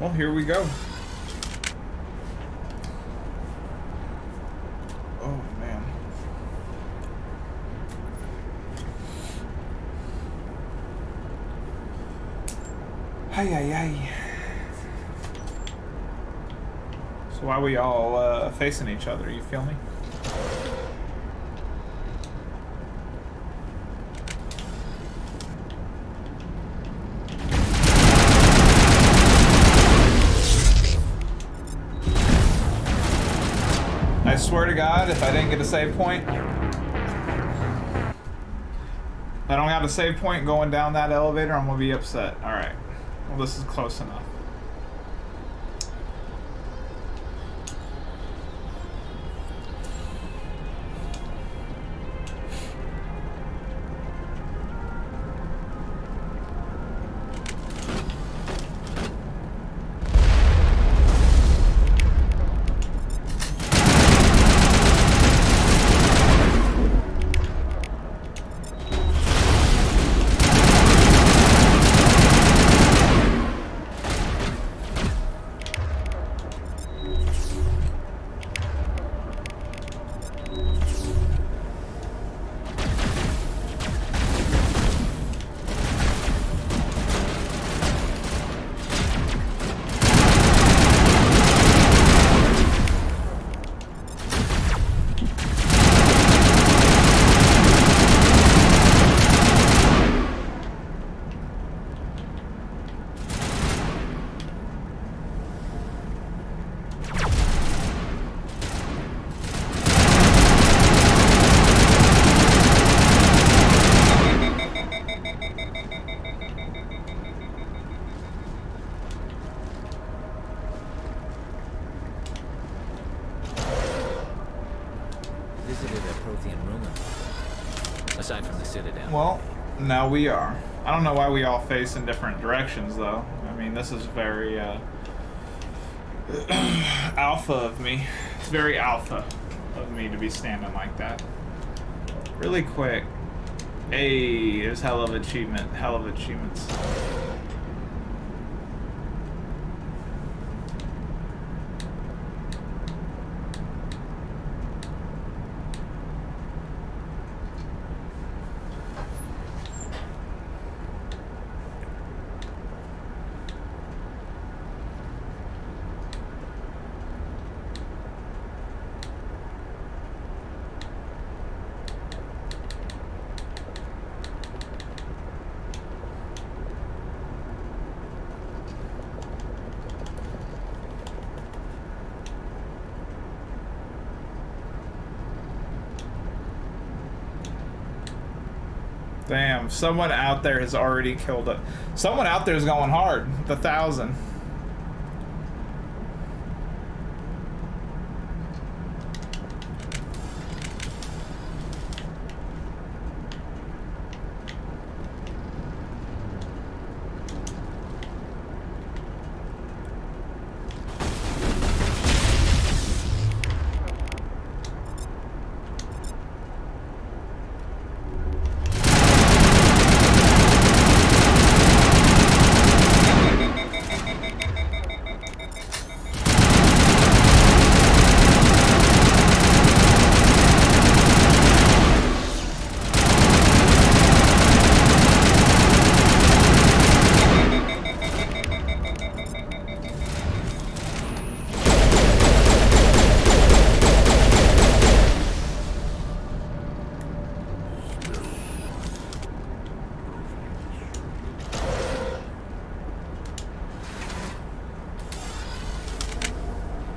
Well, here we go. Oh, man. Hi, hi, hi. So why are we all facing each other? You feel me? I swear to God, if I didn't get a save point, if I don't have a save point going down that elevator, I'm gonna be upset. All right. Well, this is close enough. Well, now we are. I don't know why we all face in different directions, though. I mean, this is very, alpha of me. It's very alpha of me to be standing like that. Really quick. Hey, there's hell of achievements. Damn, someone out there has already killed it. Someone out there is going hard. The 1,000.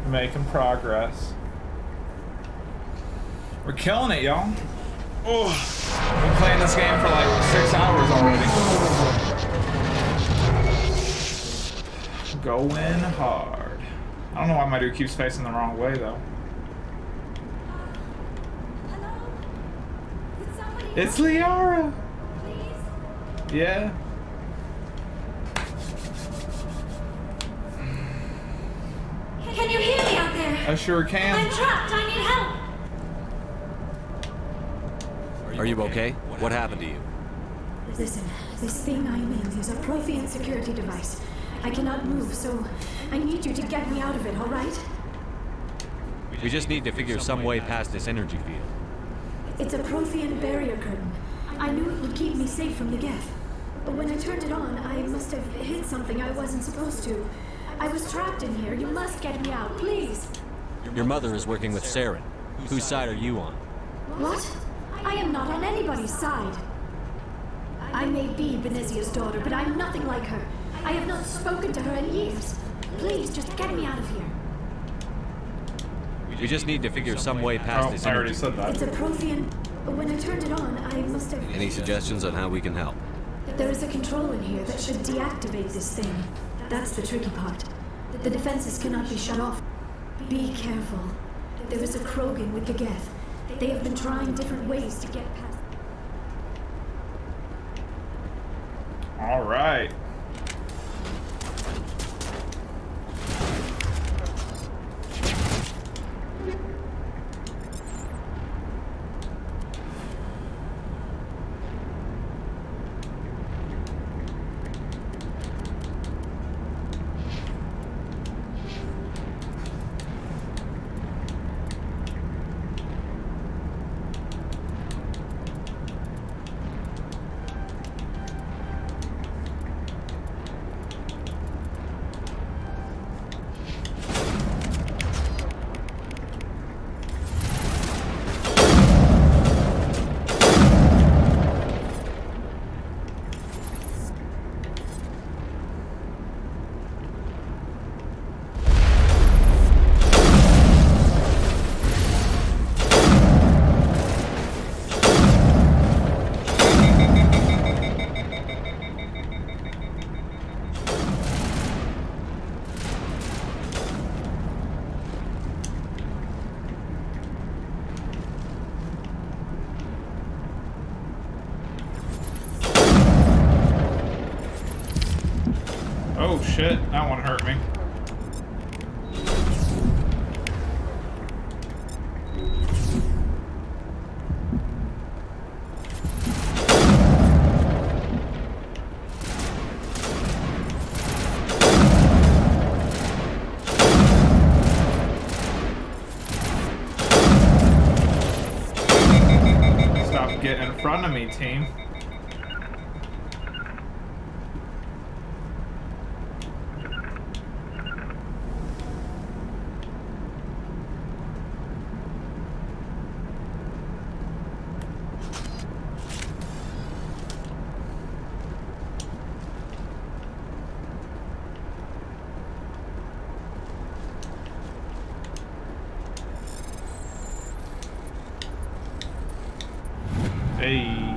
Making progress. We're killing it, y'all. Oh, we've been playing this game for like 6 hours already. Going hard. I don't know why my dude keeps facing the wrong way, though. Hello? It's Liara. Please? Yeah. Can you hear me out there? I sure can. I'm trapped. I need help. Are you okay? What happened to you? Listen, this thing I'm in is a Prothean security device. I cannot move, so I need you to get me out of it, all right? We just need to figure some way past this energy field. It's a Prothean barrier curtain. I knew it would keep me safe from the Geth. But when I turned it on, I must have hit something I wasn't supposed to. I was trapped in here. You must get me out, please. Your mother is working with Saren. Whose side are you on? What? I am not on anybody's side. I may be Benezia's daughter, but I'm nothing like her. I have not spoken to her in years. Please, just get me out of here. We just need to figure some way past Oh, this I already energy. said that. It's a Prothean. When I turned it on, I must have... Any suggestions on how we can help? There is a control in here that should deactivate this thing. That's the tricky part. The defenses cannot be shut off. Be careful. There is a Krogan with the Geth. They have been trying different ways to get past... All right. Oh shit, that one hurt me. Stop getting in front of me, team. Hey.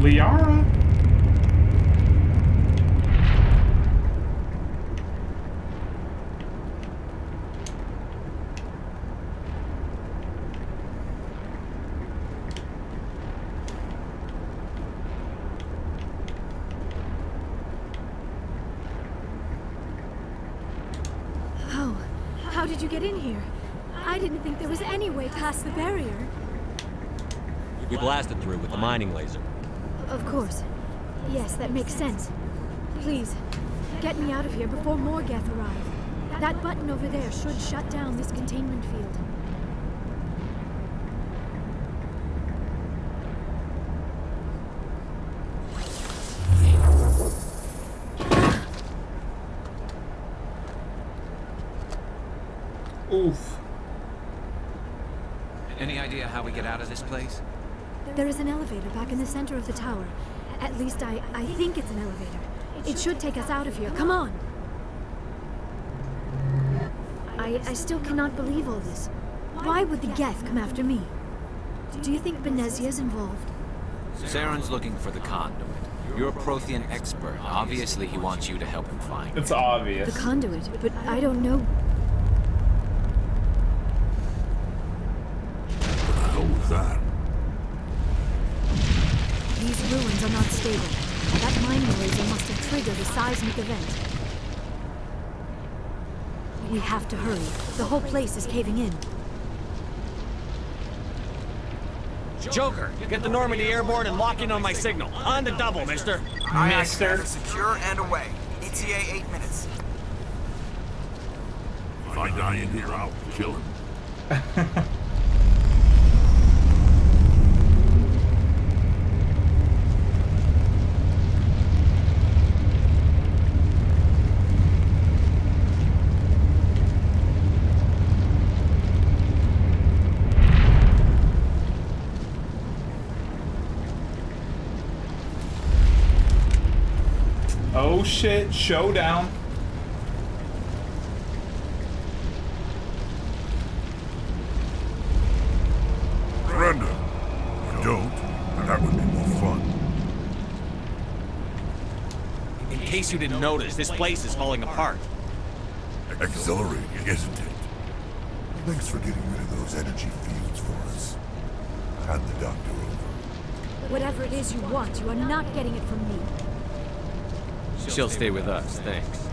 Liara? How did you get in here? I didn't think there was any way past the barrier. We blasted through with the mining laser. Of course. Yes, that makes sense. Please, get me out of here before more Geth arrive. That button over there should shut down this containment field. Oof. Any idea how we get out of this place? There is an elevator back in the center of the tower. At least I think it's an elevator. It should take us out of here. Come on! I still cannot believe all this. Why would the Geth come after me? Do you think Benezia's involved? Saren's looking for the conduit. You're a Prothean expert. Obviously, he wants you to help him find it. It's obvious. The conduit, but I don't know. What the hell was that? These ruins are not stable. That mining laser must have triggered a seismic event. We have to hurry. The whole place is caving in. Joker, get the Normandy airborne and lock in on my signal. On the double, mister. Mister. Secure and away. ETA 8 minutes. If I die in here, I'll kill him. Oh shit, showdown. Surrender. If you don't, that would be more fun. In case you didn't notice, this place is falling apart. Exhilarating, isn't it? Thanks for getting rid of those energy fields for us. Hand the doctor over. Whatever it is you want, you are not getting it from me. She'll stay with us, thanks.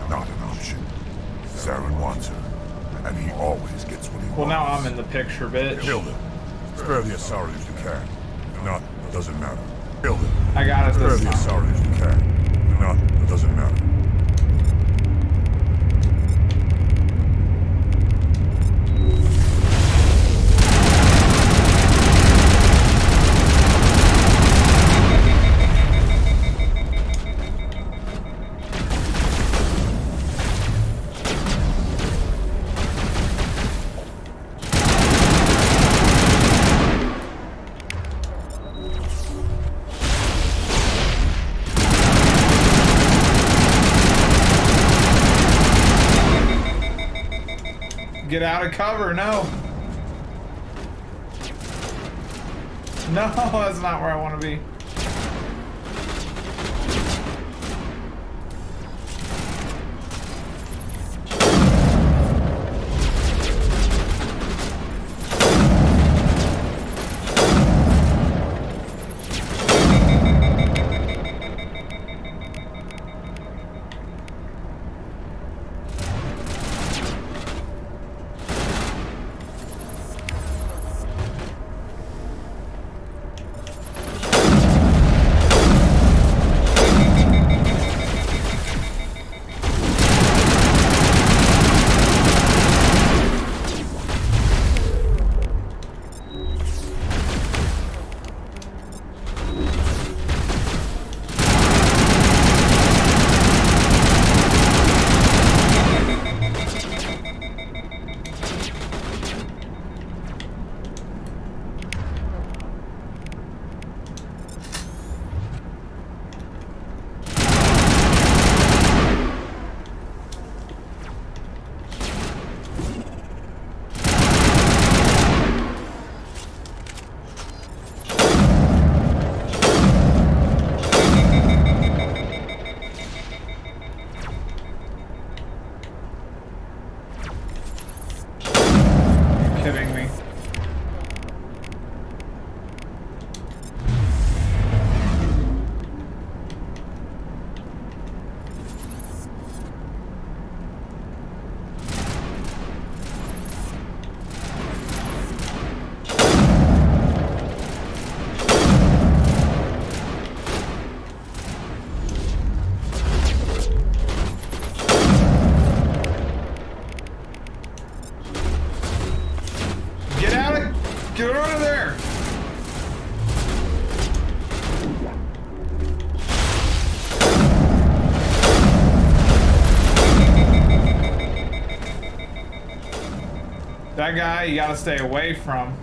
Not an option. Saren wants her, and he always gets what he wants. Well, now I'm in the picture, bitch. Kill them. Spare the Asari if you can. If not, it doesn't matter. Kill them. I got it Spare this the time. Asari if you can. If not, it doesn't matter. Get out of cover, no. No, that's not where I want to be. That guy you gotta stay away from.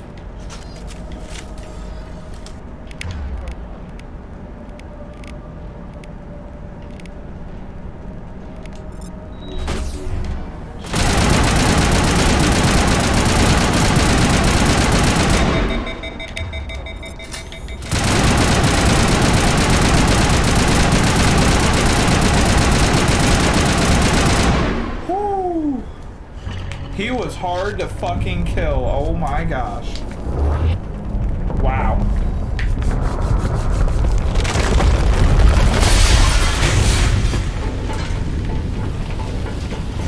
He was hard to fucking kill. Oh my gosh. Wow.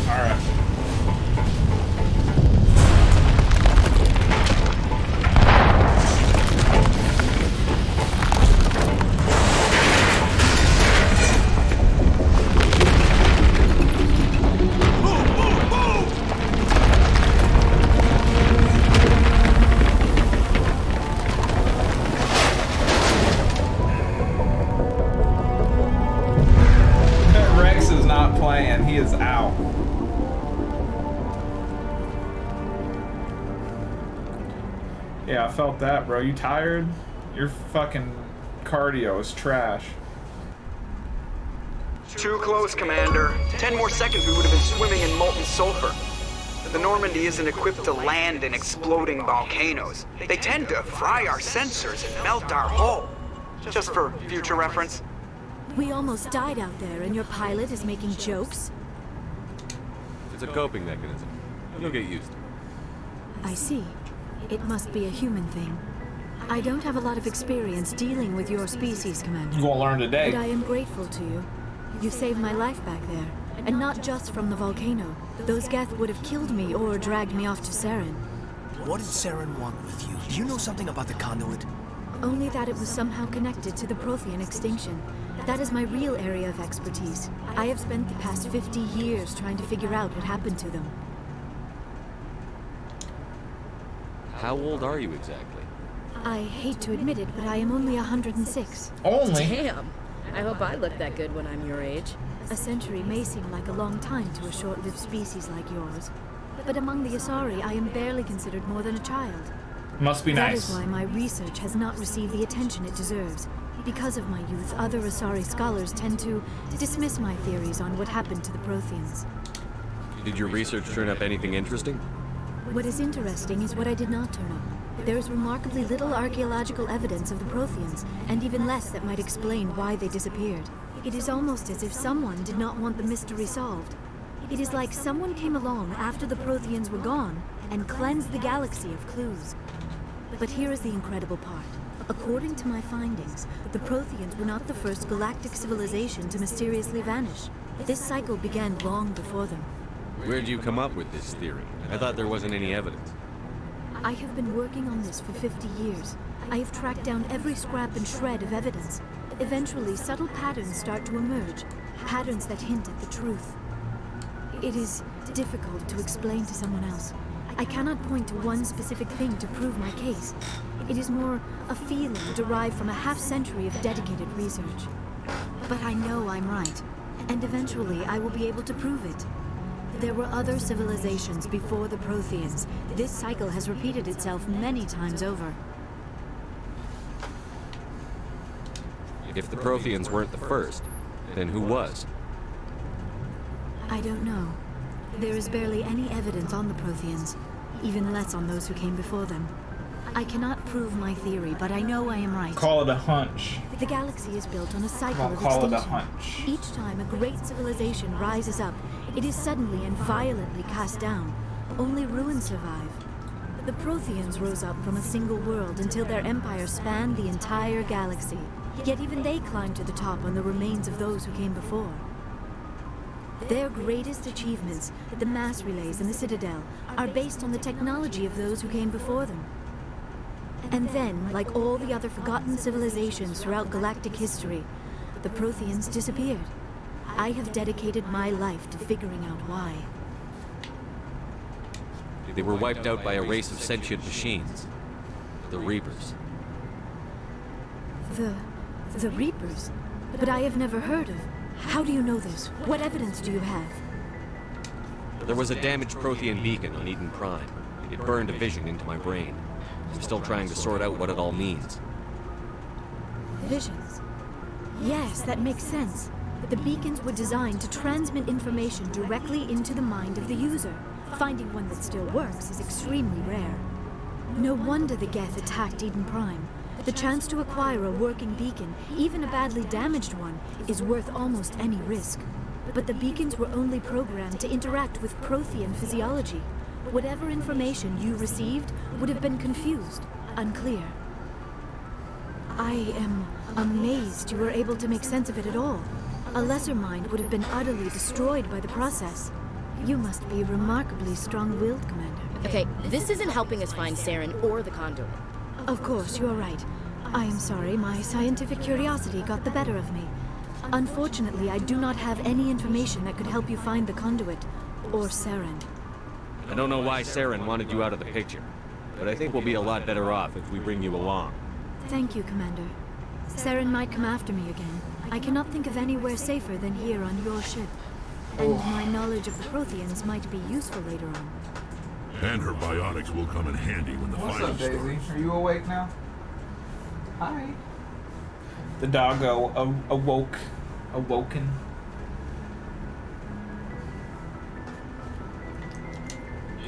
All right. Rex is not playing. He is out. Yeah, I felt that, bro. You tired? Your fucking cardio is trash. Too close, Commander. 10 more seconds we would have been swimming in molten sulfur. The Normandy isn't equipped to land in exploding volcanoes. They tend to fry our sensors and melt our hull. Just for future reference. We almost died out there, and your pilot is making jokes? It's a coping mechanism. You'll get used to it. I see. It must be a human thing. I don't have a lot of experience dealing with your species, Commander. You gonna learn today. But I am grateful to you. You saved my life back there. And not just from the volcano. Those Geth would have killed me or dragged me off to Saren. What did Saren want with you? Do you know something about the conduit? Only that it was somehow connected to the Prothean extinction. That is my real area of expertise. I have spent the past 50 years trying to figure out what happened to them. How old are you exactly? I hate to admit it, but I am only 106. Only. Damn. I hope I look that good when I'm your age. A century may seem like a long time to a short-lived species like yours. But among the Asari, I am barely considered more than a child. Must be That nice. is why my research has not received the attention it deserves. Because of my youth, other Asari scholars tend to dismiss my theories on what happened to the Protheans. Did your research turn up anything interesting? What is interesting is what I did not turn up. There is remarkably little archaeological evidence of the Protheans, and even less that might explain why they disappeared. It is almost as if someone did not want the mystery solved. It is like someone came along after the Protheans were gone and cleansed the galaxy of clues. But here is the incredible part. According to my findings, the Protheans were not the first galactic civilization to mysteriously vanish. This cycle began long before them. Where did you come up with this theory? I thought there wasn't any evidence. I have been working on this for 50 years. I have tracked down every scrap and shred of evidence. Eventually, subtle patterns start to emerge, patterns that hint at the truth. It is difficult to explain to someone else. I cannot point to one specific thing to prove my case. It is more a feeling derived from a half-century of dedicated research. But I know I'm right, and eventually I will be able to prove it. There were other civilizations before the Protheans. This cycle has repeated itself many times over. If the Protheans weren't the first, then who was? I don't know. There is barely any evidence on the Protheans, even less on those who came before them. I cannot prove my theory, but I know I am right. Call it a hunch. The galaxy is built on a cycle I'll of call it a extinction. hunch. Each time a great civilization rises up, it is suddenly and violently cast down. Only ruins survive. The Protheans rose up from a single world until their empire spanned the entire galaxy. Yet even they climbed to the top on the remains of those who came before. Their greatest achievements, the mass relays and the Citadel, are based on the technology of those who came before them. And then, like all the other forgotten civilizations throughout galactic history, the Protheans disappeared. I have dedicated my life to figuring out why. They were wiped out by a race of sentient machines. The Reapers. The Reapers? But I have never heard of. How do you know this? What evidence do you have? There was a damaged Prothean beacon on Eden Prime. It burned a vision into my brain. I'm still trying to sort out what it all means. Visions. Yes, that makes sense. The beacons were designed to transmit information directly into the mind of the user. Finding one that still works is extremely rare. No wonder the Geth attacked Eden Prime. The chance to acquire a working beacon, even a badly damaged one, is worth almost any risk. But the beacons were only programmed to interact with Prothean physiology. Whatever information you received would have been confused, unclear. I am amazed you were able to make sense of it at all. A lesser mind would have been utterly destroyed by the process. You must be remarkably strong-willed, Commander. Okay, this isn't helping us find Saren or the conduit. Of course, you are right. I am sorry, my scientific curiosity got the better of me. Unfortunately, I do not have any information that could help you find the conduit, or Saren. I don't know why Saren wanted you out of the picture, but I think we'll be a lot better off if we bring you along. Thank you, Commander. Saren might come after me again. I cannot think of anywhere safer than here on your ship. And my knowledge of the Protheans might be useful later on. And her biotics will come in handy when the What's final up, Daisy? starts. Are you awake now? Hi. The doggo awoken.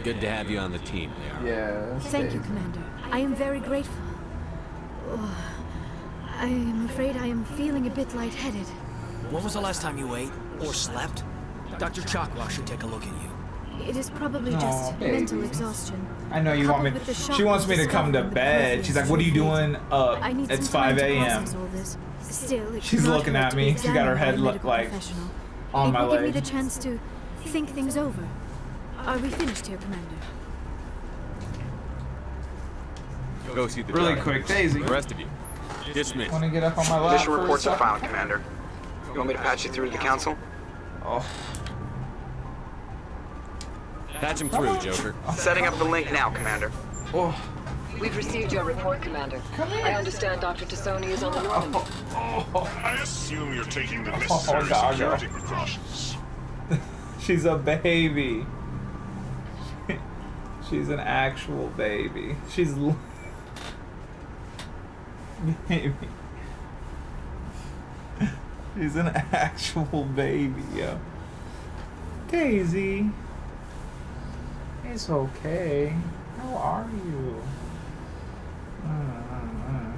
Good to have you on the team there. Yes. Thank you, Commander. I am very grateful. Oh, I am afraid I am feeling a bit lightheaded. When was the last time you ate or slept? Dr. Chakwa should take a look at you. It is probably Aw, just baby. mental exhaustion. I know you want me. Coupled with the She wants me to shock come to of bed. She's like, "What are you doing up? I need It's some time 5 to a.m." process all this. Still, it She's cannot looking hurt at to me. be She's got her examined by head a medical like professional. on It my will give me leg. the chance to think things over. Are we finished here, Commander? Go see the Really doctor. quick, Daisy. The rest of you, dismiss. Want to get up on my lap Mission for a reports are second? found, Commander. You want me to patch you through to the Council? Oh, Patch him through, Joker. Setting up the link now, Commander. oh, We've received your report, Commander. I understand Dr. Tassoni is on the run. I assume you're taking the necessary doggo. security precautions. she's a baby. She's an actual baby. She's baby. She's an actual baby, yo. Daisy. It's okay. How are you?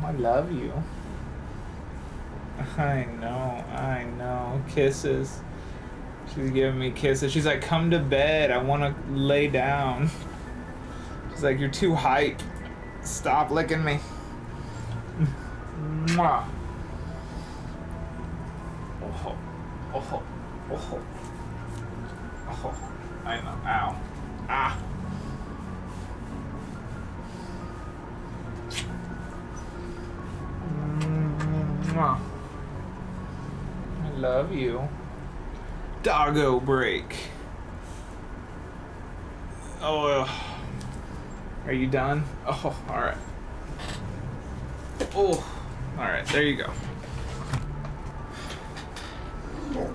I love you. I know. Kisses. She's giving me kisses. She's like, come to bed. I want to lay down. She's like, you're too hype. Stop licking me. Mwah. Oh. I know. Ow. Ah. Mwah. I love you. Doggo break. Oh, are you done? Oh, all right. Oh, all right. There you go.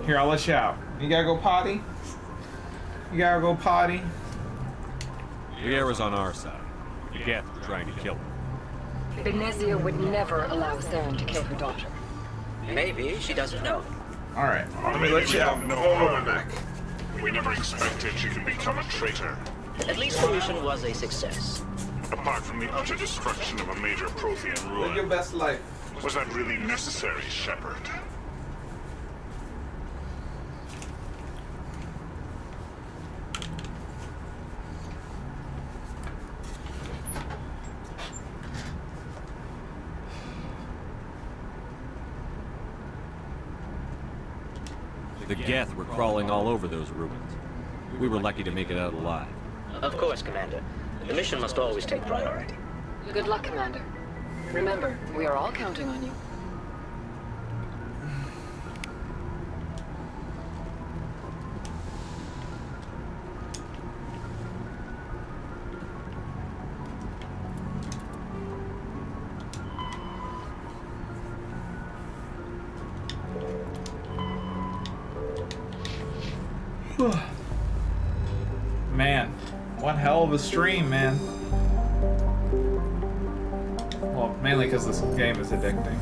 Here, I'll let you out. You gotta go potty? You gotta go potty? The air is on our side. The Geth were trying to kill her. Benezia would never allow Saren to kill her daughter. Maybe she doesn't know. All right. Let me let you out. Oh, my back. We never expected she could become a traitor. At least the mission was a success. Apart from the utter destruction of a major Prothean Live your ruin, best life. was that really necessary, Shepard? The Geth were crawling all over those ruins. We were lucky to make it out alive. Of course, Commander. The mission must always take priority. Good luck, Commander. Remember, we are all counting on you. Man, One hell of a stream, man. Well, mainly because this game is addicting.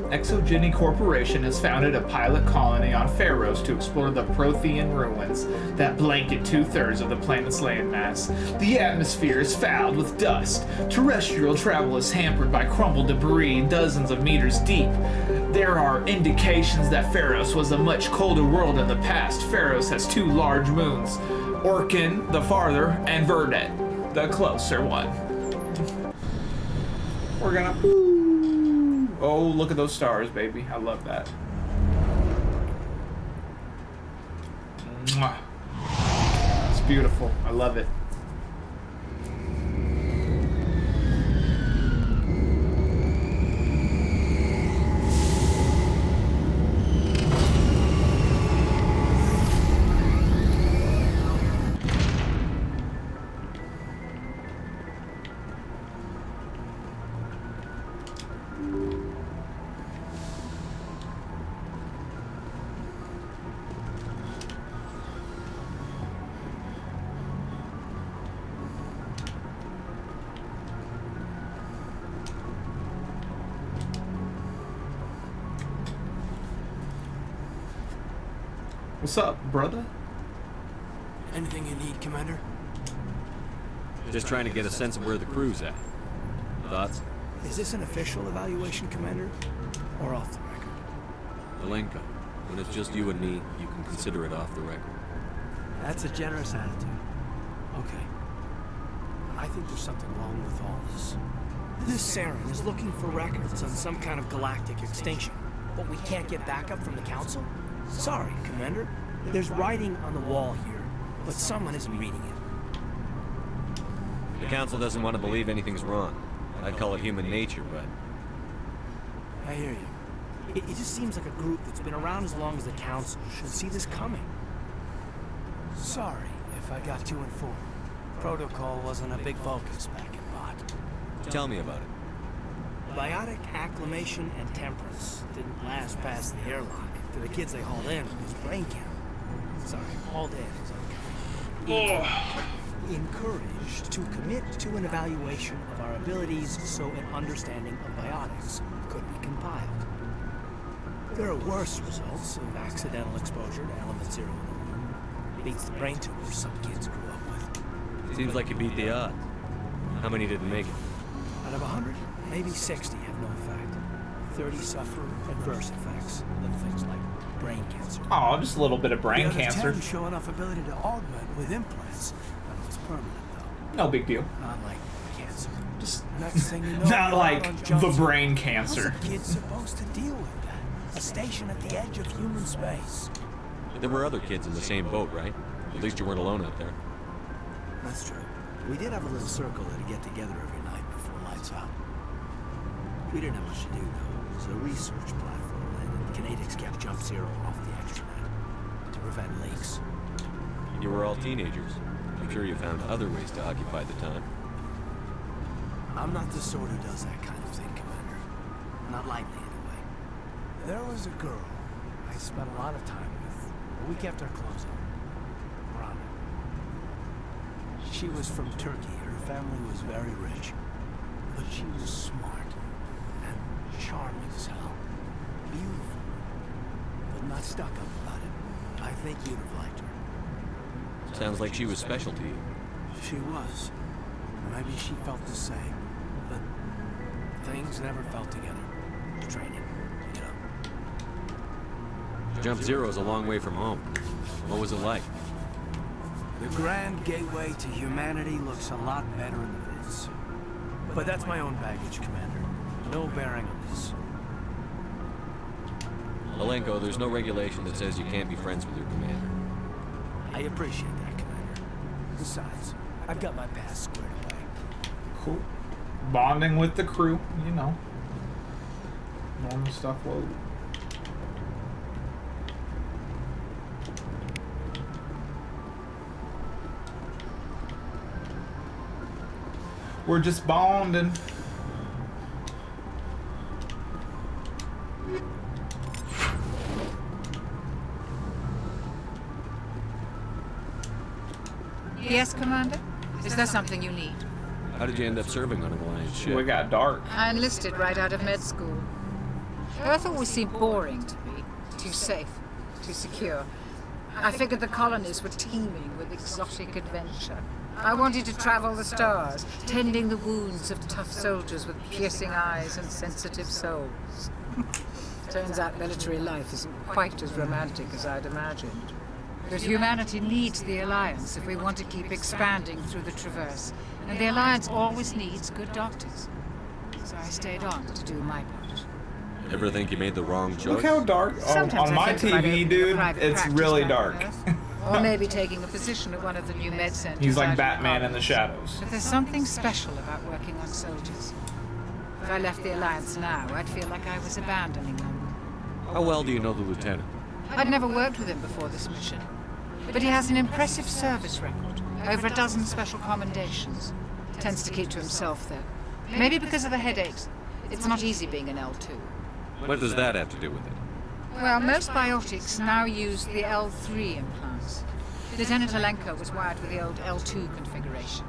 Exogeny Corporation has founded a pilot colony on Pharos to explore the Prothean ruins that blanket 2/3 of the planet's landmass. The atmosphere is fouled with dust. Terrestrial travel is hampered by crumbled debris dozens of meters deep. There are indications that Pharos was a much colder world in the past. Pharos has 2 large moons, Orkin, the farther, and Verdet, the closer one. We're gonna... Oh, look at those stars, baby. I love that. Mwah. It's beautiful. I love it. What's up, brother? Anything you need, Commander? Just trying to get a sense of where the crew's at. Thoughts? Is this an official evaluation, Commander? Or off the record? Malenko, when it's just you and me, you can consider it off the record. That's a generous attitude. Okay. I think there's something wrong with all this. This Saren is looking for records on some kind of galactic extinction. But we can't get backup from the Council? Sorry, Commander. There's writing on the wall here, but someone isn't reading it. The Council doesn't want to believe anything's wrong. I'd call it human nature, but... I hear you. It just seems like a group that's been around as long as the Council should see this coming. Sorry if I got too informed. Protocol wasn't a big focus back in Bot. Tell me about it. Biotic acclimation and temperance didn't last past the airlock. To the kids they hauled in was brain camp. Sorry, hauled in is okay. Encouraged to commit to an evaluation of our abilities so an understanding of biotics could be compiled. There are worse results of accidental exposure to element 0 in the room. Beats the brain tumors some kids grew up with. Seems like you beat the odds. How many didn't make it? Out of 100, maybe 60 have have no effect. 30 suffer adverse effects, little things like brain cancer. Oh, just a little bit of brain the other cancer. 10 show enough ability to augment with implants. But it's permanent, though. No big deal. Not like cancer. Just Next thing you know, not you're like out on the Johnson. brain How's cancer. a kid supposed to deal with that? A station at the edge of human space. There were other kids in the same boat, right? At least you weren't alone out there. That's true. We did have a little circle that'd get together every night before lights out. We didn't have much to do, though. It was a research platform, and Kinetics kept Jump Zero off the extranet to prevent leaks. You were all teenagers. I'm sure you found other ways to occupy the time. I'm not the sort who does that kind of thing, Commander. Not lightly, anyway. There was a girl I spent a lot of time with, but we kept our clothes on. Rana. She was from Turkey. Her family was very rich. But she was smart and charming as hell. Beautiful. But not stuck up about it. I think you'd have liked her. Sounds like she was special to you. She was. Maybe she felt the same. But things never felt together. Training, you know. Jump Zero's a long way from home. What was it like? The grand gateway to humanity looks a lot better in the vids. But that's my own baggage, Commander. No bearing on this. Malenko, there's no regulation that says you can't be friends with your commander. I appreciate that, Commander. Besides, I've got my past squared away. Cool. Bonding with the crew, you know. Normal stuff, whoa. We're just bonding. Yes, Commander? Is there something you need? How did you end up serving on an Alliance ship? We got dark. I enlisted right out of med school. Earth always seemed boring to me. Too safe, too secure. I figured the colonies were teeming with exotic adventure. I wanted to travel the stars, tending the wounds of tough soldiers with piercing eyes and sensitive souls. Turns out military life isn't quite as romantic as I'd imagined. But humanity needs the Alliance if we want to keep expanding through the Traverse. And the Alliance always needs good doctors. So I stayed on to do my part. Ever think you made the wrong choice? Look how dark. Sometimes on my I think about TV, opening a dude, private it's practice really back dark. on Earth. Or maybe taking a position at one of the new med centers. He's like out Batman in the colonies. shadows. But there's something special about working on soldiers. If I left the Alliance now, I'd feel like I was abandoning them. How well do you know the lieutenant? I'd never worked with him before this mission. But he has an impressive service record. Over a dozen special commendations. Tends to keep to himself, though. Maybe because of the headaches. It's not easy being an L2. What does that have to do with it? Well, most biotics now use the L3 implants. Lieutenant Alenko was wired with the old L2 configuration.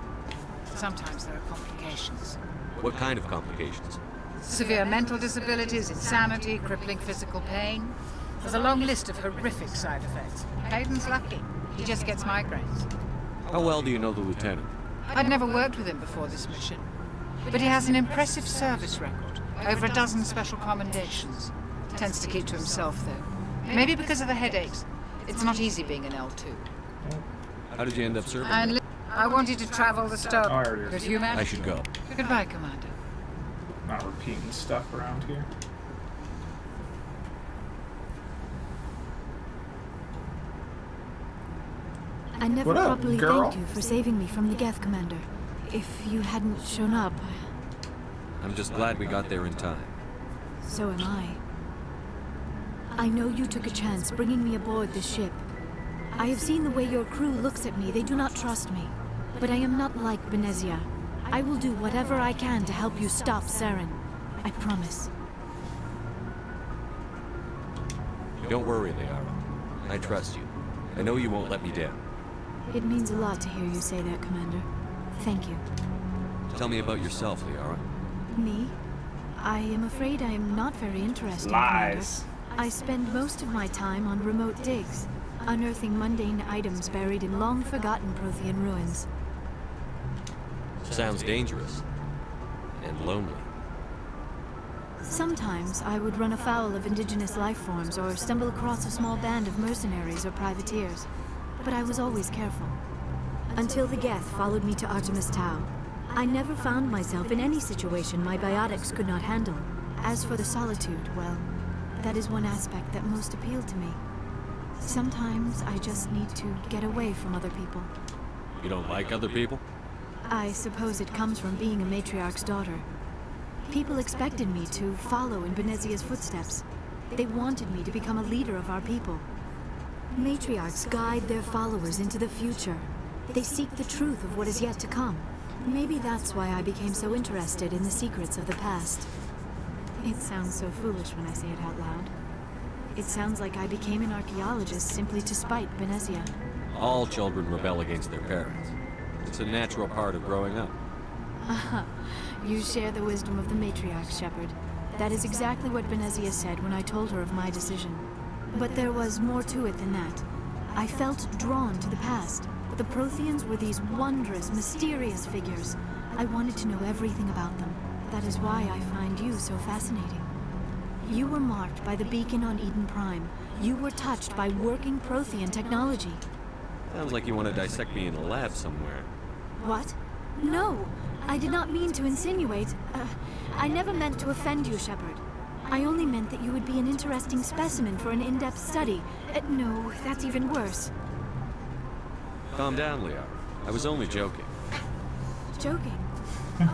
Sometimes there are complications. What kind of complications? Severe mental disabilities, insanity, crippling physical pain. There's a long list of horrific side effects. Hayden's lucky. He just gets migraines. How well do you know the lieutenant? I'd never worked with him before this mission. But he has an impressive service record. Over a dozen special commendations. Tends to keep to himself, though. Maybe because of the headaches. It's not easy being an L2. How did you end up serving? I wanted to travel the star. But humanity. I should go. Goodbye, Commander. Not repeating stuff around here. I never What up, properly girl? thanked you for saving me from the Geth, Commander. If you hadn't shown up, I'm just glad we got there in time. so am I. I know you took a chance bringing me aboard this ship. I have seen the way your crew looks at me. They do not trust me. But I am not like Benezia. I will do whatever I can to help you stop Saren. I promise. Don't worry, Liara. I trust you. I know you won't let me down. It means a lot to hear you say that, Commander. Thank you. Tell me about yourself, Liara. Me? I am afraid I am not very interesting, Lies. Commander. I spend most of my time on remote digs, unearthing mundane items buried in long-forgotten Prothean ruins. Sounds dangerous. And lonely. Sometimes I would run afoul of indigenous life forms or stumble across a small band of mercenaries or privateers, but I was always careful. Until the Geth followed me to Artemis Tau, I never found myself in any situation my biotics could not handle. As for the solitude, well, that is one aspect that most appealed to me. Sometimes I just need to get away from other people. You don't like other people? I suppose it comes from being a matriarch's daughter. People expected me to follow in Benezia's footsteps. They wanted me to become a leader of our people. Matriarchs guide their followers into the future. They seek the truth of what is yet to come. Maybe that's why I became so interested in the secrets of the past. It sounds so foolish when I say it out loud. It sounds like I became an archaeologist simply to spite Benezia. All children rebel against their parents. It's a natural part of growing up. You share the wisdom of the matriarch, Shepard. That is exactly what Benezia said when I told her of my decision. But there was more to it than that. I felt drawn to the past. The Protheans were these wondrous, mysterious figures. I wanted to know everything about them. That is why I find you so fascinating. You were marked by the beacon on Eden Prime. You were touched by working Prothean technology. Sounds like you want to dissect me in a lab somewhere. What? No! I did not mean to insinuate. I never meant to offend you, Shepard. I only meant that you would be an interesting specimen for an in-depth study. No, that's even worse. Calm down, Liara. I was only joking. Joking?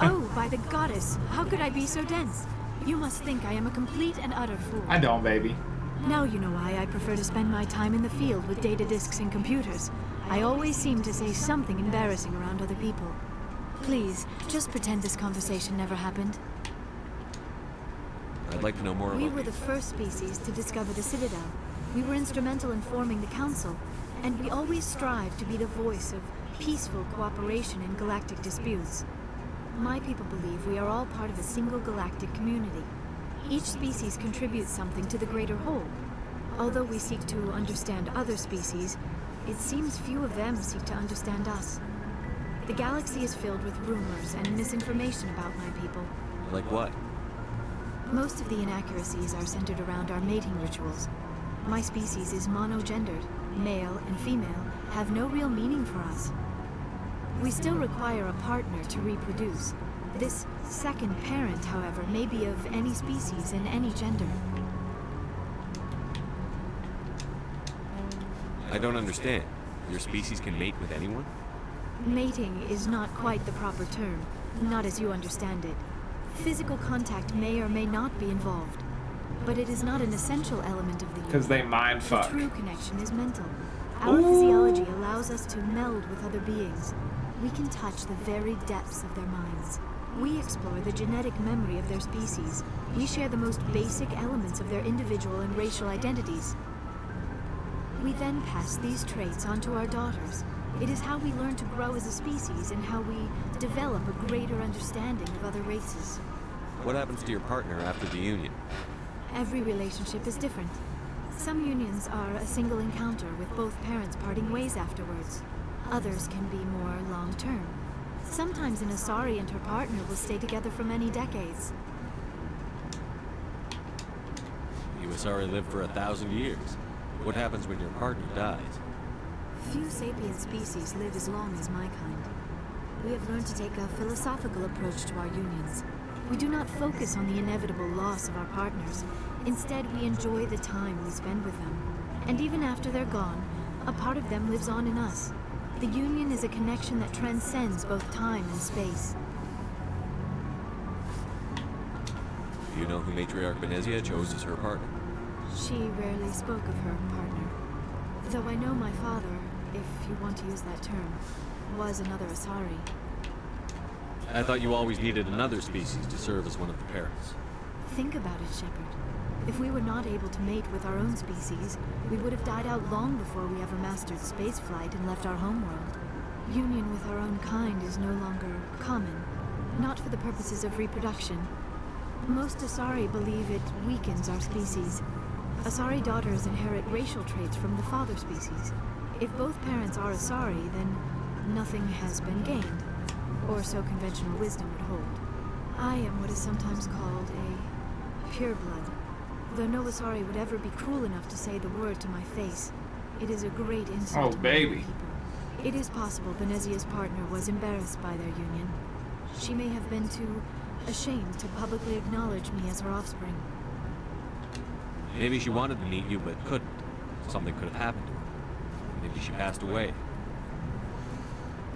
Oh, by the goddess, how could I be so dense? You must think I am a complete and utter fool. I don't, baby. Now you know why I prefer to spend my time in the field with data disks and computers. I always seem to say something embarrassing around other people. Please, just pretend this conversation never happened. I'd like to know more about We were the first species to discover the Citadel. We were instrumental in forming the Council, and we always strive to be the voice of peaceful cooperation in galactic disputes. My people believe we are all part of a single galactic community. Each species contributes something to the greater whole. Although we seek to understand other species, it seems few of them seek to understand us. The galaxy is filled with rumors and misinformation about my people. Like what? Most of the inaccuracies are centered around our mating rituals. My species is monogendered. Male and female have no real meaning for us. We still require a partner to reproduce. This second parent, however, may be of any species and any gender. I don't understand. Your species can mate with anyone? Mating is not quite the proper term, not as you understand it. Physical contact may or may not be involved, but it is not an essential element of the union. Because they mind fuck. The true connection is mental. Our physiology allows us to meld with other beings. We can touch the very depths of their minds. We explore the genetic memory of their species. We share the most basic elements of their individual and racial identities. We then pass these traits on to our daughters. It is how we learn to grow as a species and how we develop a greater understanding of other races. What happens to your partner after the union? Every relationship is different. Some unions are a single encounter with both parents parting ways afterwards. Others can be more long-term. Sometimes an Asari and her partner will stay together for many decades. You Asari live for 1,000 years. What happens when your partner dies? Few sapient species live as long as my kind. We have learned to take a philosophical approach to our unions. We do not focus on the inevitable loss of our partners. Instead, we enjoy the time we spend with them. And even after they're gone, a part of them lives on in us. The union is a connection that transcends both time and space. Do you know who Matriarch Benezia chose as her partner? She rarely spoke of her partner. Though I know my father, if you want to use that term, was another Asari. I thought you always needed another species to serve as one of the parents. Think about it, Shepard. If we were not able to mate with our own species, we would have died out long before we ever mastered spaceflight and left our homeworld. Union with our own kind is no longer common, not for the purposes of reproduction. Most Asari believe it weakens our species. Asari daughters inherit racial traits from the father species. If both parents are Asari, then nothing has been gained, or so conventional wisdom would hold. I am what is sometimes called a pure blood. Though no Asari would ever be cruel enough to say the word to my face, it is a great insult to my own people. It is possible Benezia's partner was embarrassed by their union. She may have been too ashamed to publicly acknowledge me as her offspring. Maybe she wanted to meet you, but couldn't. Something could have happened to her. Maybe she passed away.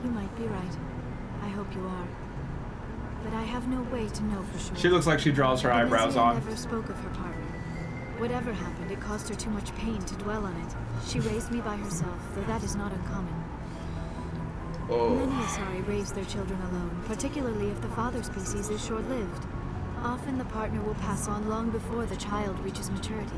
You might be right. I hope you are. But I have no way to know for sure. She looks like she draws her eyebrows Benezia on. never spoke of her partner. Whatever happened, it caused her too much pain to dwell on it. She raised me by herself, though that is not uncommon. Many Asari raise their children alone, particularly if the father species is short-lived. Often the partner will pass on long before the child reaches maturity.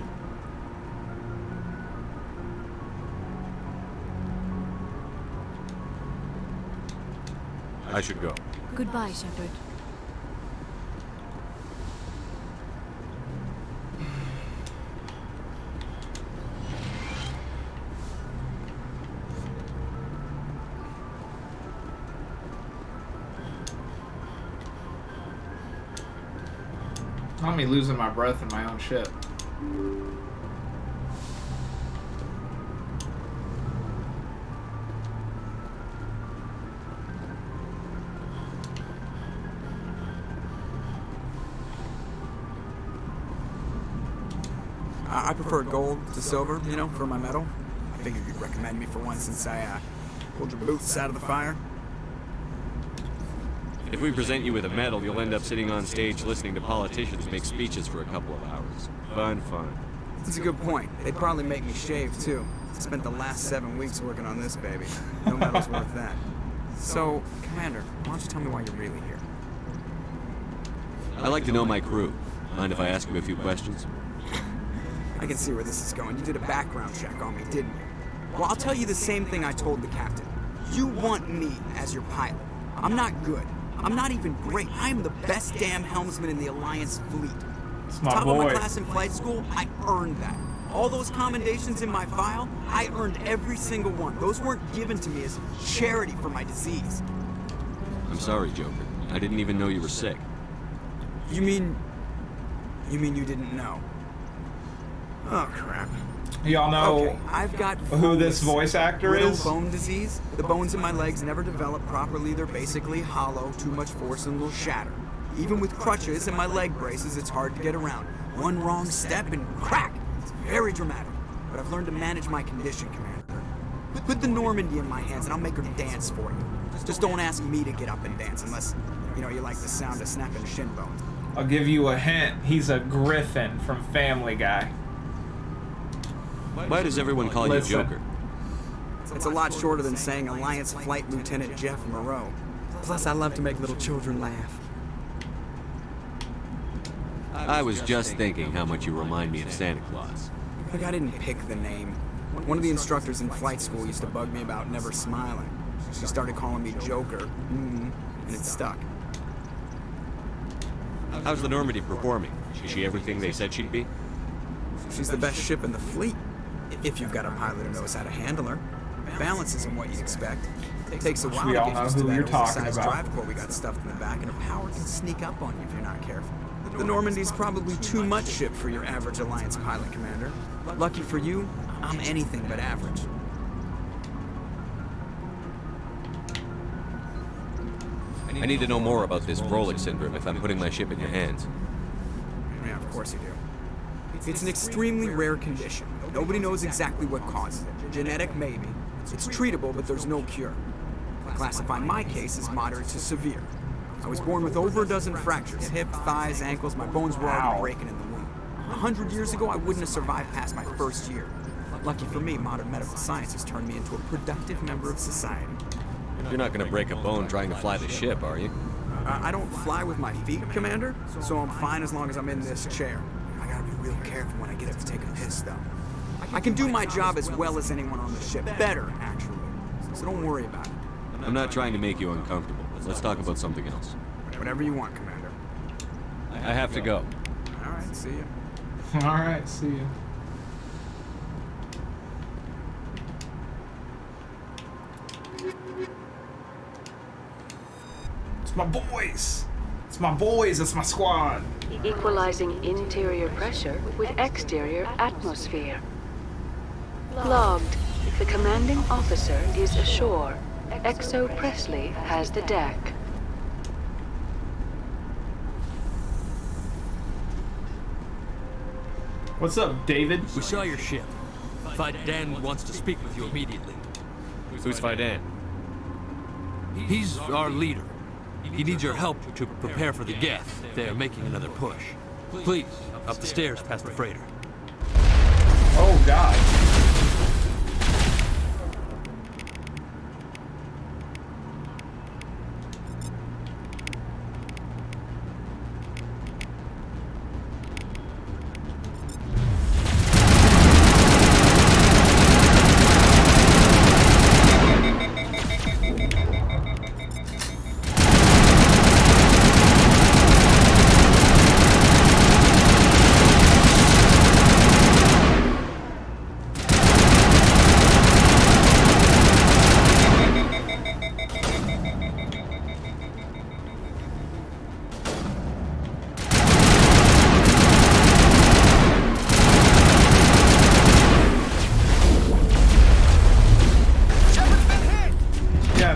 I should go. Goodbye, Shepard. Not me losing my breath in my own ship. I prefer gold to silver, you know, for my medal. I figured you'd recommend me for one since I pulled your boots out of the fire. If we present you with a medal, you'll end up sitting on stage listening to politicians make speeches for a couple of hours. Fun. That's a good point. They'd probably make me shave, too. I spent the last 7 weeks working on this baby. No medal's worth that. So, Commander, why don't you tell me why you're really here? I like to know my crew. Mind if I ask you a few questions? I can see where this is going. You did a background check on me, didn't you? Well, I'll tell you the same thing I told the captain. You want me as your pilot. I'm not good. I'm not even great. I am the best damn helmsman in the Alliance fleet. It's my Top boy. of my class in flight school, I earned that. All those commendations in my file, I earned every single one. Those weren't given to me as charity for my disease. I'm sorry, Joker. I didn't even know you were sick. You mean you didn't know? Oh, crap. Y'all know Okay, I've got who this voice actor brittle is? bone disease. The bones in my legs never develop properly. They're basically hollow. Too much force and they'll shatter. Even with crutches and my leg braces, it's hard to get around. One wrong step and crack! It's very dramatic. But I've learned to manage my condition, Commander. Put the Normandy in my hands and I'll make her dance for you. Just don't ask me to get up and dance unless, you know, you like the sound of snapping shin bones. I'll give you a hint. He's a Griffin from Family Guy. Why does everyone call you Joker? It's a lot shorter than saying Alliance Flight Lieutenant Jeff Moreau. Plus, I love to make little children laugh. I was just thinking how much you remind me of Santa Claus. Look, I didn't pick the name. One of the instructors in flight school used to bug me about never smiling. She started calling me Joker, and it stuck. How's the Normandy performing? Is she everything they said she'd be? She's the best ship in the fleet, if you've got a pilot who knows how to handle her. Balance isn't what you'd expect. It takes a while to get used to that oversized drive core we got stuffed in the back, and her power can sneak up on you if you're not careful. The Normandy's probably too much ship for your average Alliance pilot, Commander. Lucky for you, I'm anything but average. I need to know more about this Froelich syndrome if I'm putting my ship in your hands. Yeah, of course you do. It's an extremely rare condition. Nobody knows exactly what causes it. Genetic, maybe. It's treatable, but there's no cure. I classify my case as moderate to severe. I was born with over a dozen fractures. Hip, thighs, ankles, my bones were already breaking in the womb. 100 years ago, I wouldn't have survived past my first year. Lucky for me, modern medical science has turned me into a productive member of society. You're not going to break a bone trying to fly the ship, are you? I don't fly with my feet, Commander, so I'm fine as long as I'm in this chair. I gotta be real careful when I get up to take a piss, though. I can do my job as well as anyone on the ship. Better, actually. So don't worry about it. I'm not trying to make you uncomfortable. Let's talk about something else. Whatever you want, Commander. I have to go. All right, see you. All right, see you. It's my boys. It's It's my boys. It's my squad. Equalizing interior pressure with exterior atmosphere. Logged. The commanding officer is ashore. Exo Presley has the deck. What's up, David? We saw your ship. Faidan wants to speak with you immediately. Who's Faidan? He's our leader. He needs your help to prepare for the Geth. They're making another push. Please, up the stairs past the freighter. Oh, God.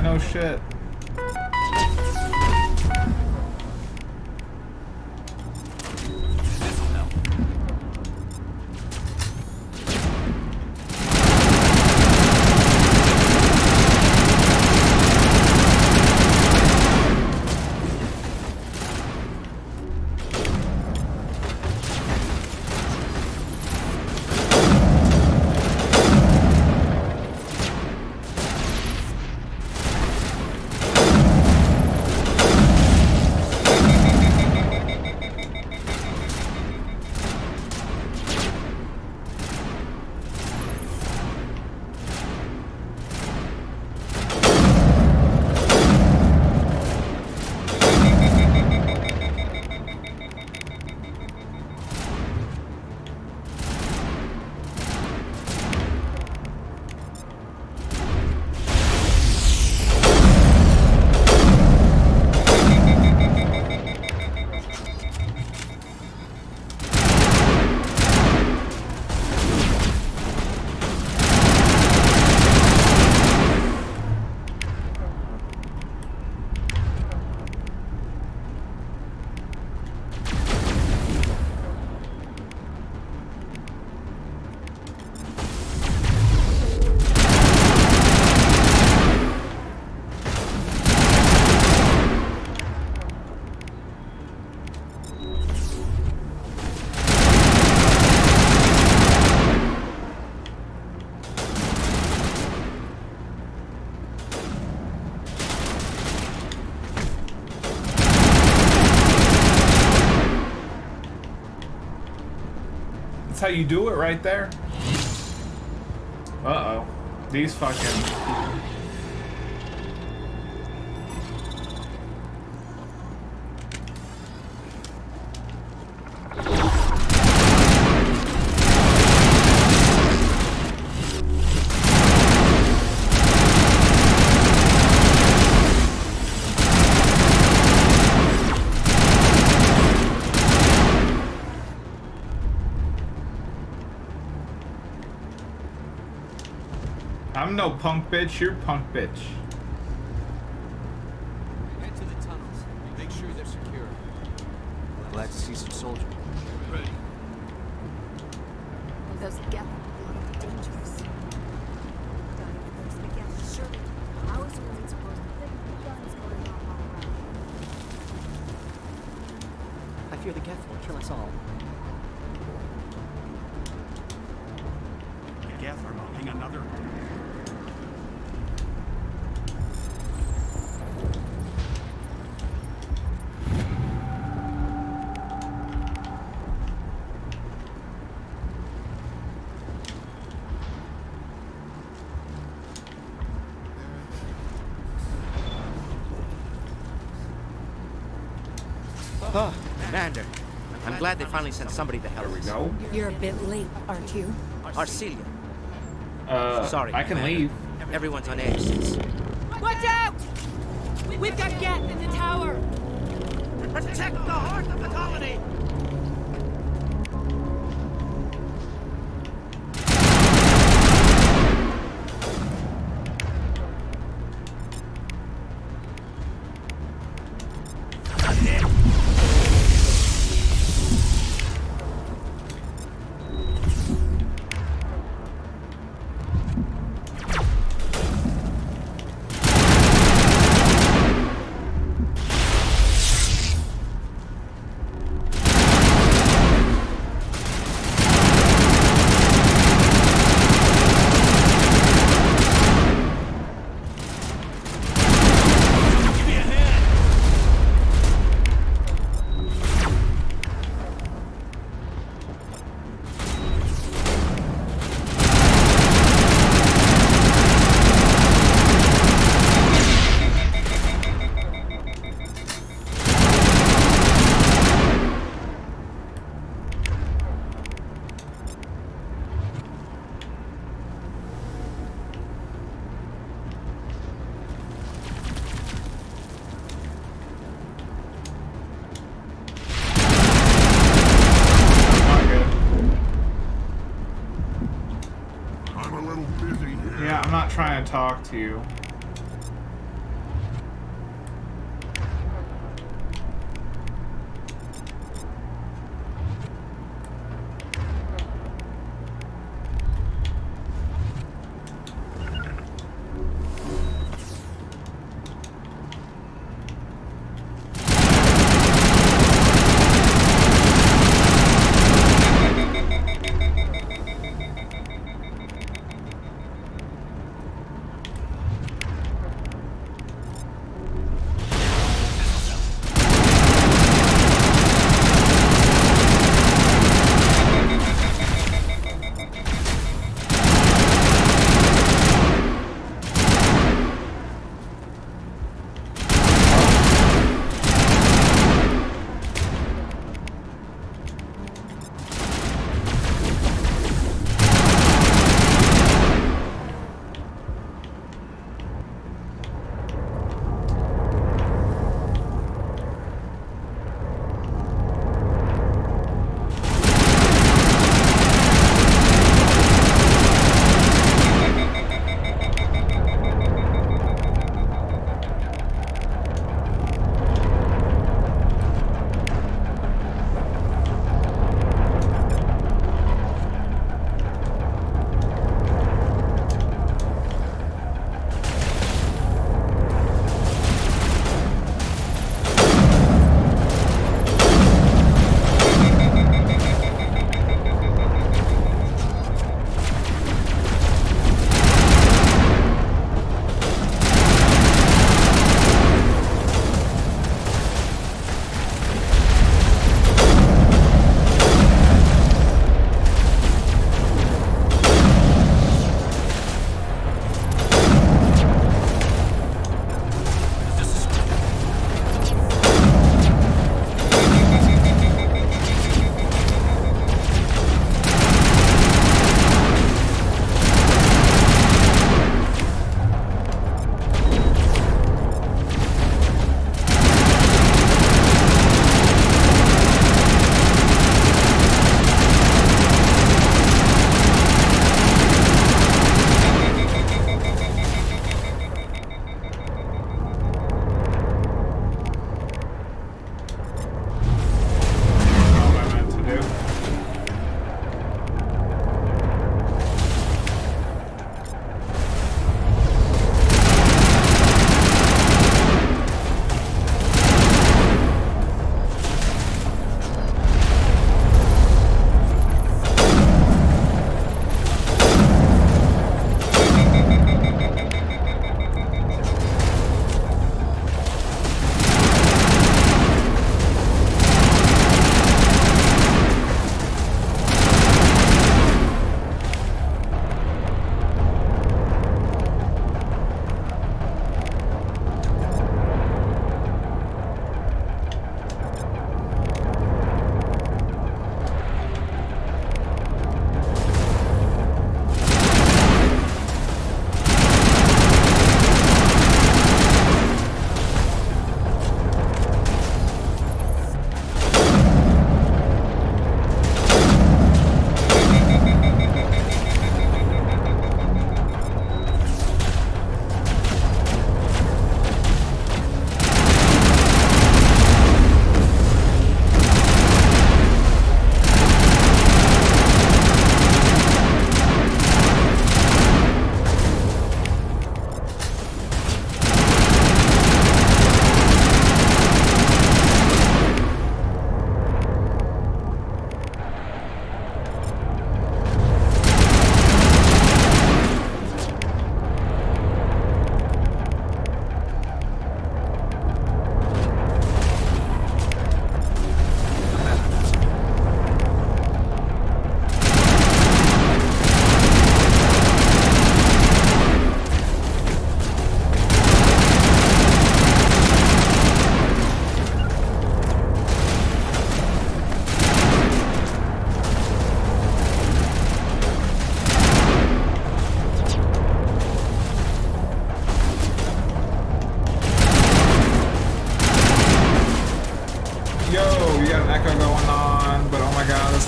No shit. That's how you do it right there. Uh-oh. These fucking... I'm no punk bitch, you're punk bitch. Head to the tunnels. Make sure they're secure. Glad to see some soldiers. Ready. Those Geth are dangerous. Surely, how is one supposed to think the guns going off all around? I fear the Geth will kill us all. The Geth are mounting another. Oh, Commander. I'm glad they finally sent somebody to help us. Go. You're a bit late, aren't you? Arcelia. Sorry. I can Commander. leave. Everyone's on edge since... Watch out! We've got Geth in the tower! Protect the heart of the colony! Yeah, I'm not trying to talk to you.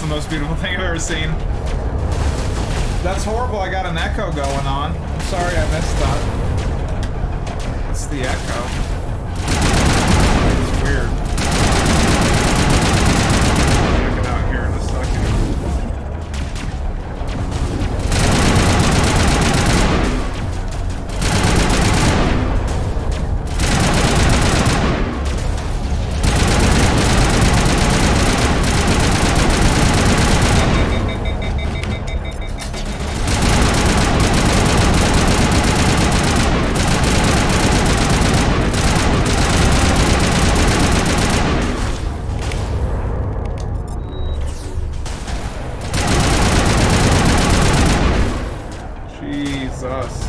the most beautiful thing I've ever seen. That's horrible, I got an echo going on. I'm sorry I missed that. It's the echo. It's weird. Check it out here in a second. Jesus.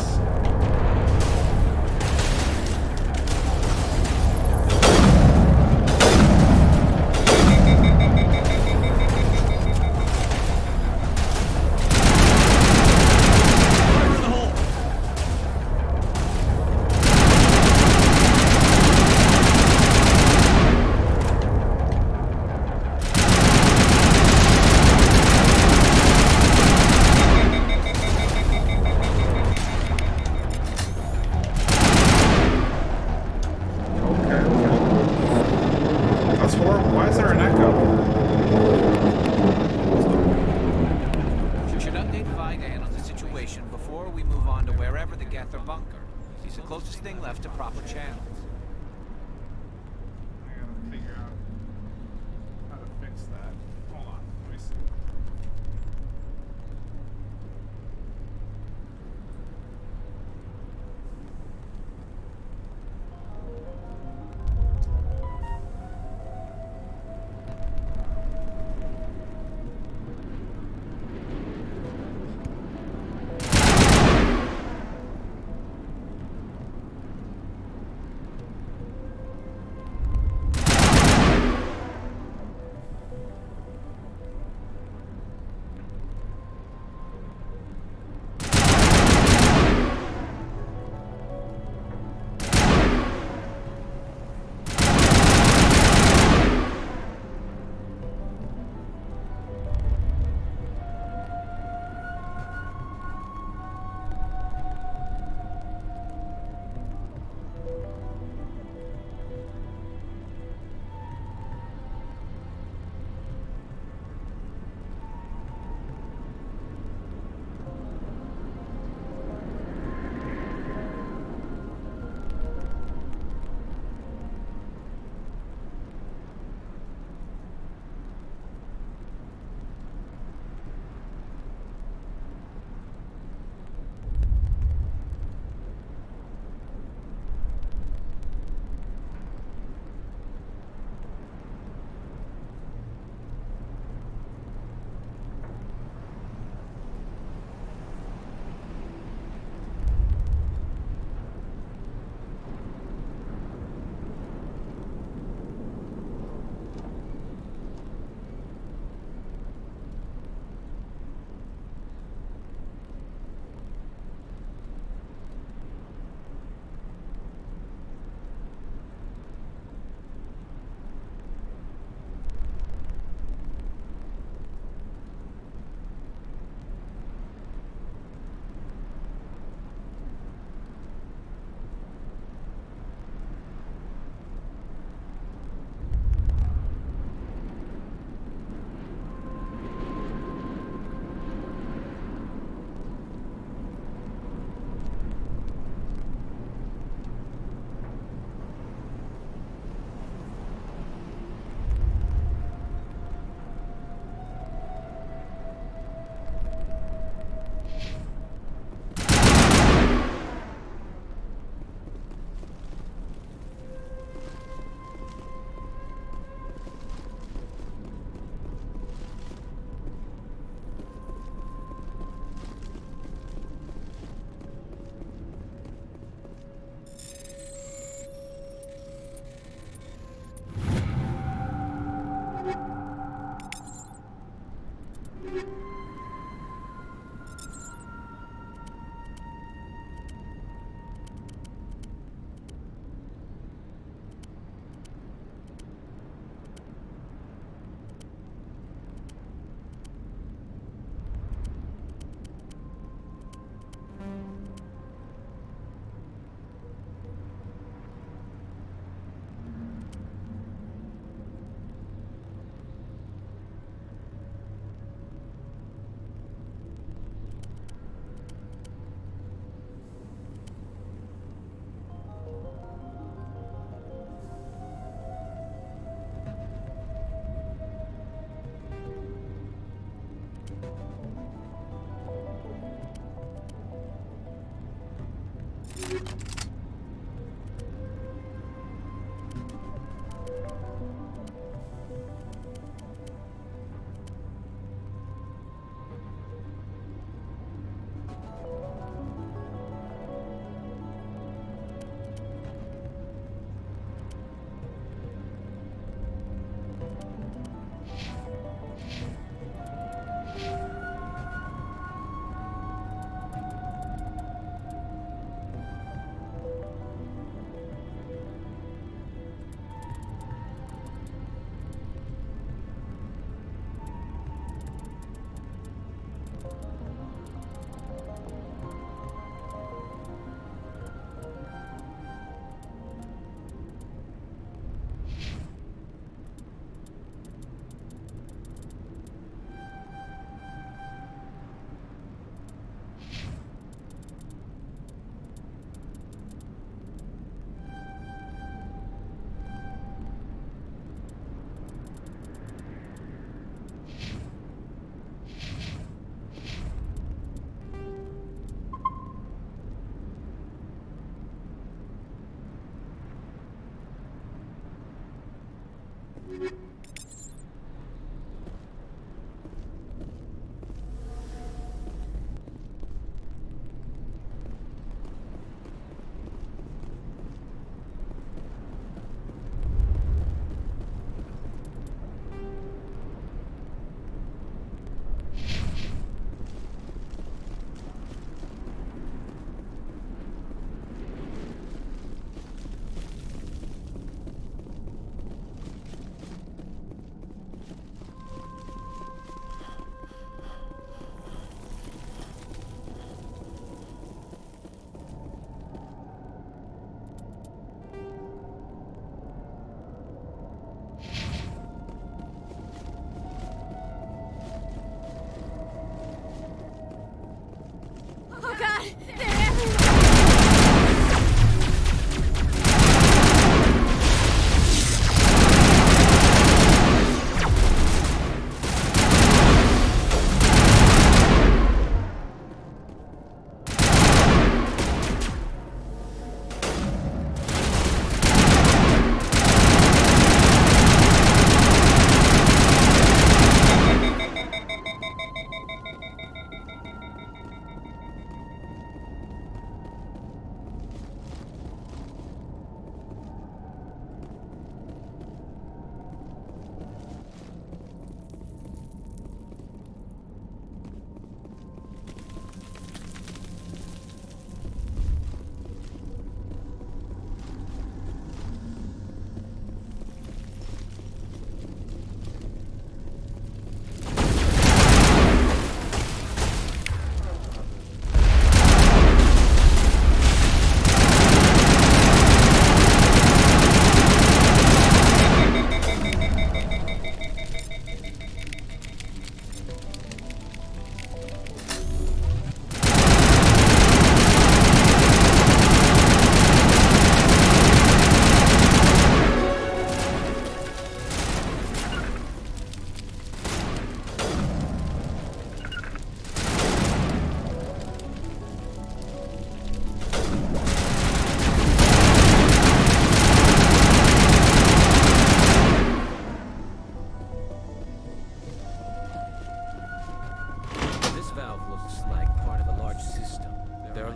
That's horrible. Why is there an echo? You should update Vigan on the situation before we move on to wherever the Geth are bunkered. He's the closest thing left to proper channels. I gotta figure out how to fix that. Hold on, let me see. Oh god! They're everywhere!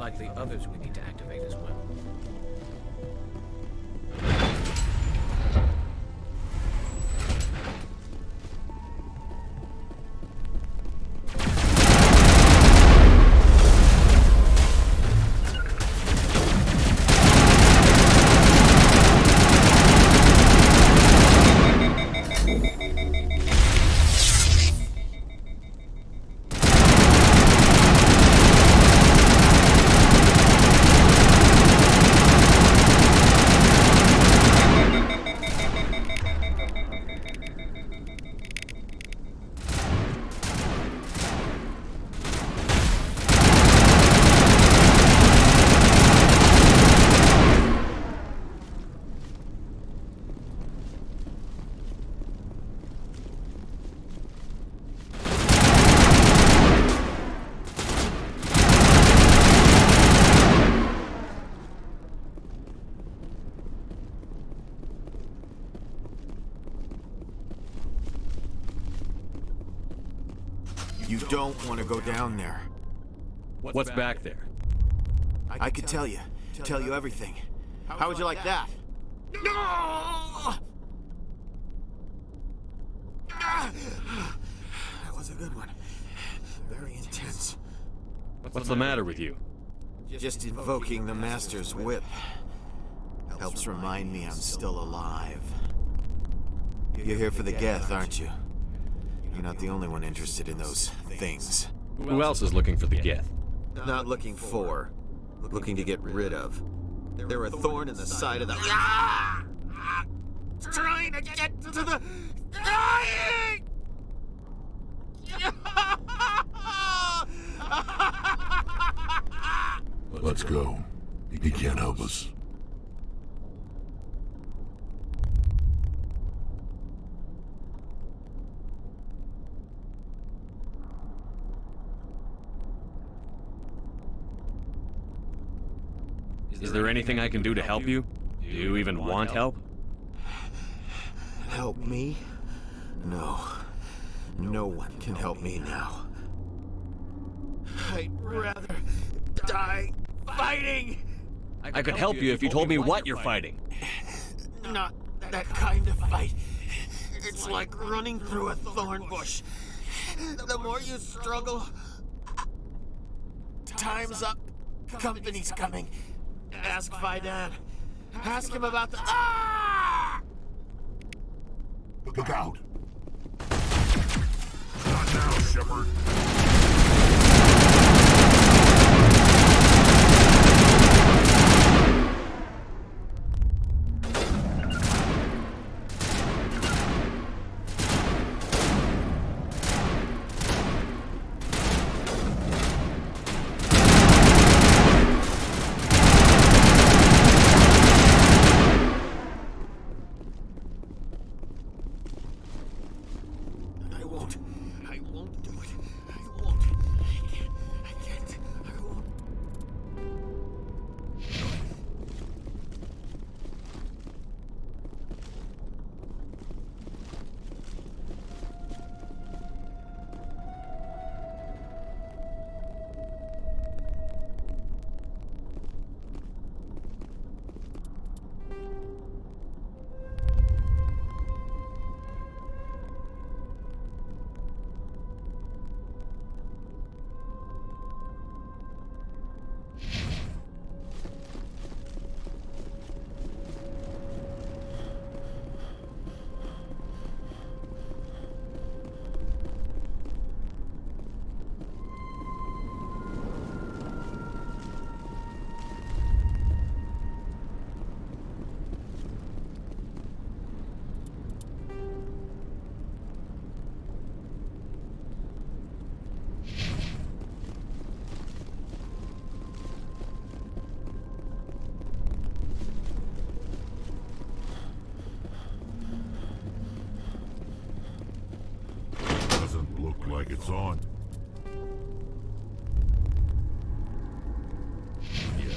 likely others we need to activate as well. You don't want to go down there. What's back there? I could tell you everything. How would you like that? No! That was a good one. Very intense. What's the matter with you? Just invoking the Master's whip helps remind me I'm still alive. You're here for the Geth, aren't you? You're not the only one interested in those things. Who else is looking for the Geth? Not looking for. Looking to get rid of. They're a thorn in the side of the... Trying to get to the... Dying! Let's go. He can't help us. Is there anything I can do to help you? Do you even want help? Help me? No. No one can help me now. I'd rather die fighting! I could help you if you told me what you're fighting. Not that kind of fight. It's like running through a thorn bush. The more you struggle... Time's up. Company's coming. Ask Faidan. Ask him about the... Ah! Look out! Not now, Shepard. I won't do it. I won't. I can't. I won't. Like it's on. Yeah,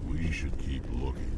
we should keep looking.